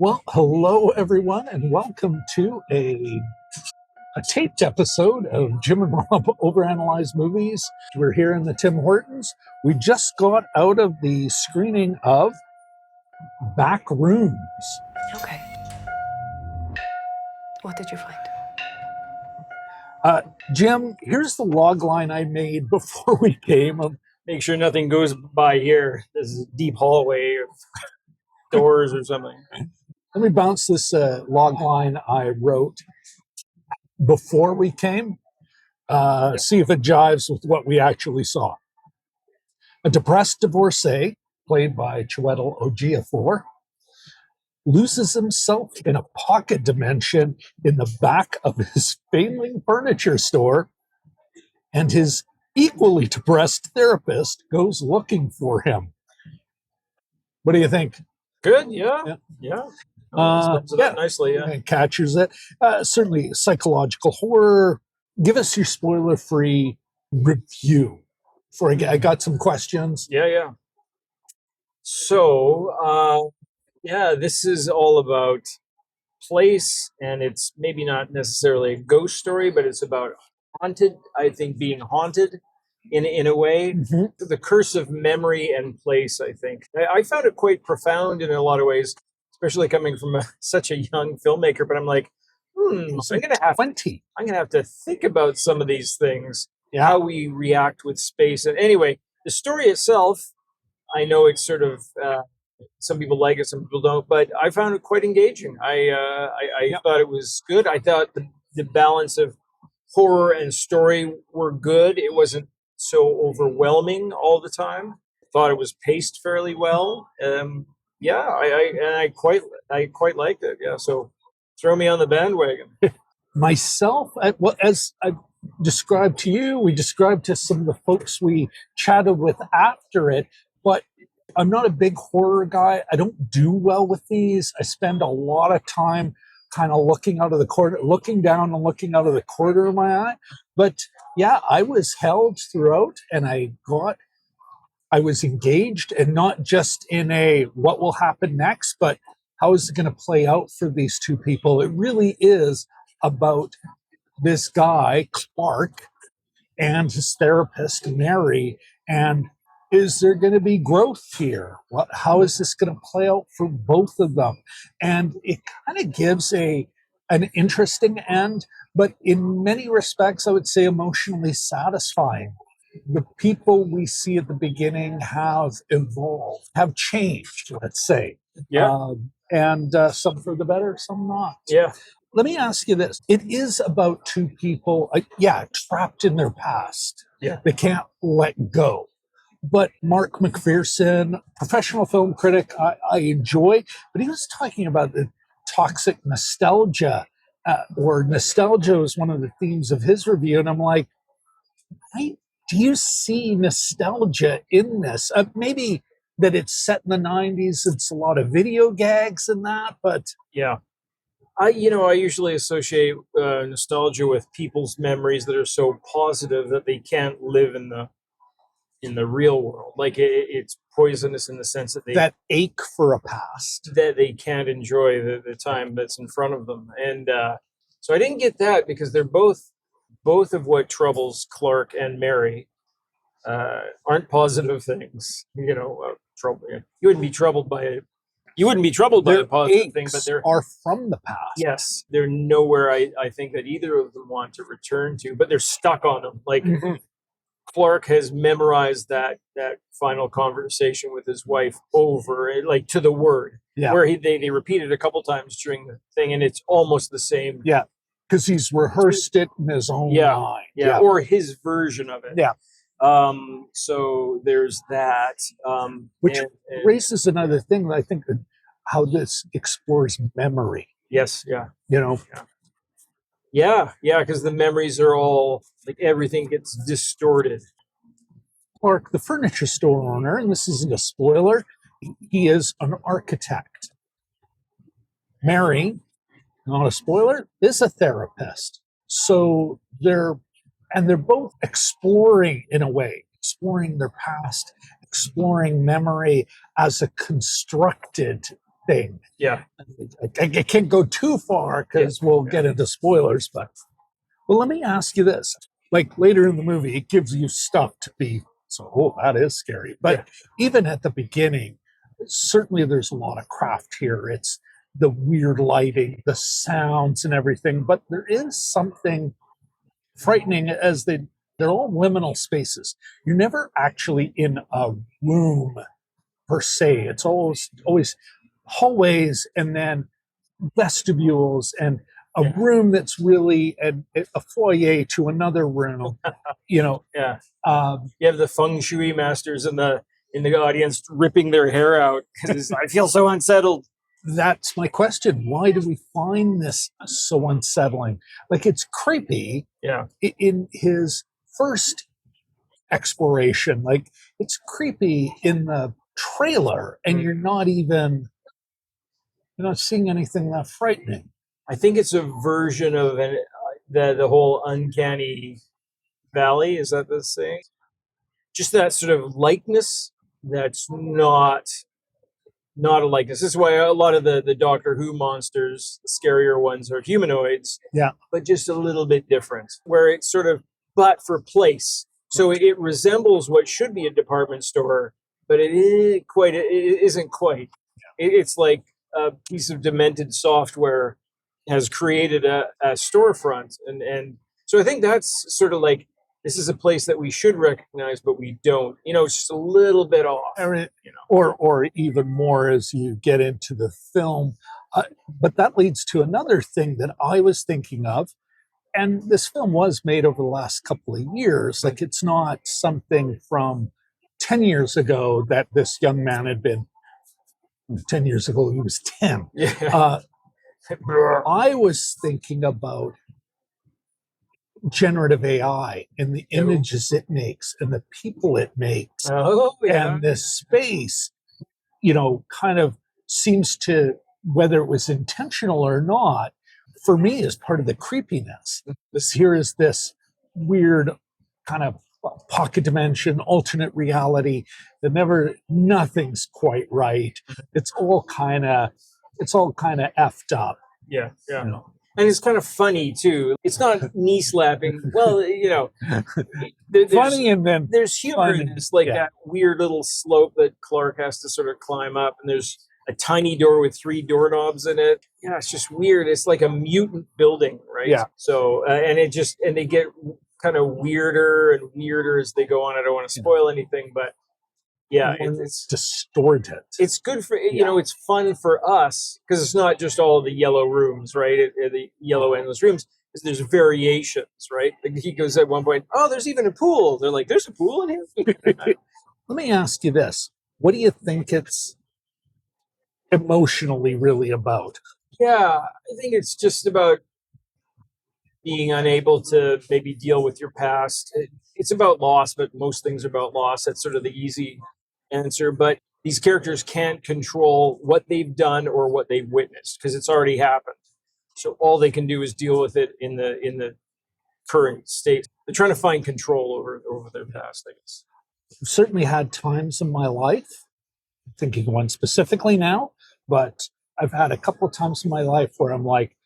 Well, hello everyone, and welcome to a taped episode of Jim and Rob Overanalyze Movies. We're here in the Tim Hortons. We just got out of the screening of Backrooms. Okay. What did you find? Jim, here's the log line I made before we came. Make sure nothing goes by here. This is a deep hallway or doors or something. Let me bounce this log line I wrote before we came. See if it jives with what we actually saw. A depressed divorcee, played by Chiwetel Ejiofor, loses himself in a pocket dimension in the back of his failing furniture store, and his equally depressed therapist goes looking for him. What do you think? Good, yeah. Sums it up nicely, yeah. It captures it. Certainly psychological horror. Give us your spoiler-free review. I got some questions. Yeah. So, this is all about place, and it's maybe not necessarily a ghost story, but it's about being haunted in a way. Mm-hmm. The curse of memory and place, I think. I found it quite profound in a lot of ways, especially coming from such a young filmmaker, but I'm like, I'm gonna have to think about some of these things, how we react with space. And anyway, the story itself, I know it's sort of some people like it, some people don't, but I found it quite engaging. I thought it was good. I thought the balance of horror and story were good. It wasn't so overwhelming all the time. Thought it was paced fairly well. I quite liked it. Yeah, so throw me on the bandwagon. Myself, as I described to you, we described to some of the folks we chatted with after it, but I'm not a big horror guy. I don't do well with these. I spend a lot of time kind of looking down and looking out of the corner of my eye. But yeah, I was held throughout, and I was engaged, and not just in a what will happen next, but how is it going to play out for these two people? It really is about this guy, Clark, and his therapist, Mary, and is there going to be growth here? How is this going to play out for both of them? And it kind of gives an interesting end, but in many respects, I would say emotionally satisfying. The people we see at the beginning have evolved, have changed, let's say. Yeah. And some for the better, some not. Yeah. Let me ask you this. It is about two people, trapped in their past. Yeah. They can't let go. But Mark McPherson, professional film critic, I enjoy, but he was talking about the toxic nostalgia, or nostalgia was one of the themes of his review. And I'm like, do you see nostalgia in this? Maybe that it's set in the 90s, it's a lot of video gags and that, but... Yeah. I usually associate nostalgia with people's memories that are so positive that they can't live in the real world. Like it's poisonous in the sense that that ache for a past, that they can't enjoy the time that's in front of them. And so I didn't get that, because they're both of what troubles Clark and Mary aren't positive things. Trouble. You wouldn't be troubled by it. You wouldn't be troubled by a positive thing, but they are from the past. Yes, they're nowhere I think that either of them want to return to, but they're stuck on them. Like Clark has memorized that final conversation with his wife over, like to the word, where they repeat it a couple times during the thing, and it's almost the same. Yeah, because he's rehearsed it in his own mind. Yeah, or his version of it. Yeah. So there's that. Which raises another thing, I think, how this explores memory. Yes, yeah. Yeah, because the memories are all, like, everything gets distorted. Clark, the furniture store owner, and this isn't a spoiler, he is an architect. Mary, not a spoiler, is a therapist. So they're both exploring, in a way, exploring their past, exploring memory as a constructed thing. Yeah. I can't go too far because we'll get into spoilers, but well, let me ask you this. Like later in the movie, it gives you stuff to be so, oh, that is scary. But even at the beginning, certainly there's a lot of craft here. It's the weird lighting, the sounds and everything, but there is something frightening as they're all liminal spaces. You're never actually in a room per se. It's always hallways and then vestibules and a room that's really a foyer to another room. You know, you have the feng shui masters in the audience ripping their hair out because I feel so unsettled. That's my question. Why do we find this so unsettling? Like it's creepy. Yeah. In his first exploration, like it's creepy in the trailer, and you're not seeing anything that frightening. I think it's a version of the whole uncanny valley. Is that the saying? Just that sort of likeness that's not a likeness. This is why a lot of the Doctor Who monsters, the scarier ones, are humanoids. Yeah. But just a little bit different, where it's sort of but for place. So it resembles what should be a department store, but it isn't quite. It's like a piece of demented software has created a storefront. And so I think that's sort of like, this is a place that we should recognize, but we don't. It's just a little bit off. Or even more as you get into the film. But that leads to another thing that I was thinking of. And this film was made over the last couple of years. Like it's not something from 10 years ago that this young man had been. 10 years ago, he was 10. Yeah. I was thinking about generative AI and the images it makes and the people it makes. And this space, kind of seems to, whether it was intentional or not, for me is part of the creepiness. Here is this weird kind of pocket dimension, alternate reality that nothing's quite right. It's all kind of effed up. Yeah. And it's kind of funny too. It's not knee slapping. Well, funny, and then there's humor in this, like that weird little slope that Clark has to sort of climb up, and there's a tiny door with 3 doorknobs in it. Yeah, it's just weird. It's like a mutant building, right? Yeah. So and they get kind of weirder and weirder as they go on. I don't want to spoil anything, but yeah, it's distorted. It's good for it's fun for us because it's not just all the yellow rooms, right? The yellow endless rooms. There's variations, right? Like he goes at one point, oh, there's even a pool. They're like, there's a pool in here. Let me ask you this: what do you think it's emotionally really about? Yeah, I think it's just about being unable to maybe deal with your past. It's about loss, but most things are about loss. That's sort of the easy answer. But these characters can't control what they've done or what they've witnessed because it's already happened. So all they can do is deal with it in the current state. They're trying to find control over their past, I guess. I've certainly had times in my life, thinking one specifically now, but I've had a couple of times in my life where I'm like,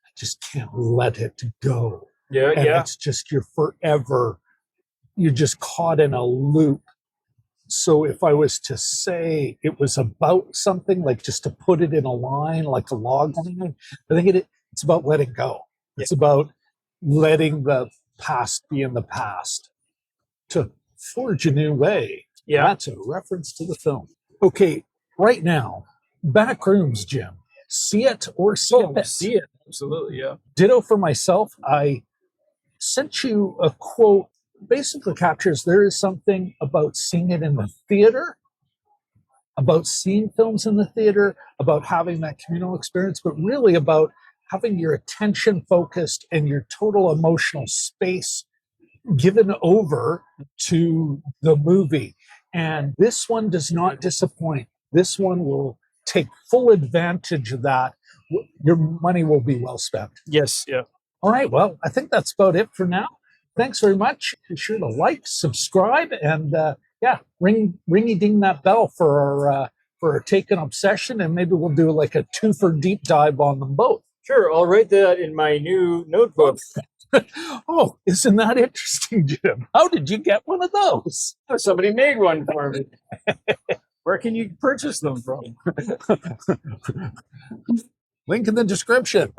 I just can't let it go. Yeah. It's just you're just caught in a loop. So if I was to say it was about something, like just to put it in a line, like a log line, I think it's about letting go. Yeah. It's about letting the past be in the past to forge a new way. Yeah. That's a reference to the film. Okay, right now, Backrooms, Jim. See it or skip it. See it. Absolutely, yeah. Ditto for myself. I sent you a quote, basically captures there is something about seeing it in the theater, about seeing films in the theater, about having that communal experience, but really about having your attention focused and your total emotional space given over to the movie. And this one does not disappoint. This one will take full advantage of that. Your money will be well spent. Yes, yeah. All right, well, I think that's about it for now. Thanks very much. Be sure to like, subscribe, and ringy ding that bell for for a Taken obsession, and maybe we'll do like a twofer deep dive on them both. Sure, I'll write that in my new notebook. Oh, isn't that interesting, Jim? How did you get one of those? Somebody made one for me. Where can you purchase them from? Link in the description.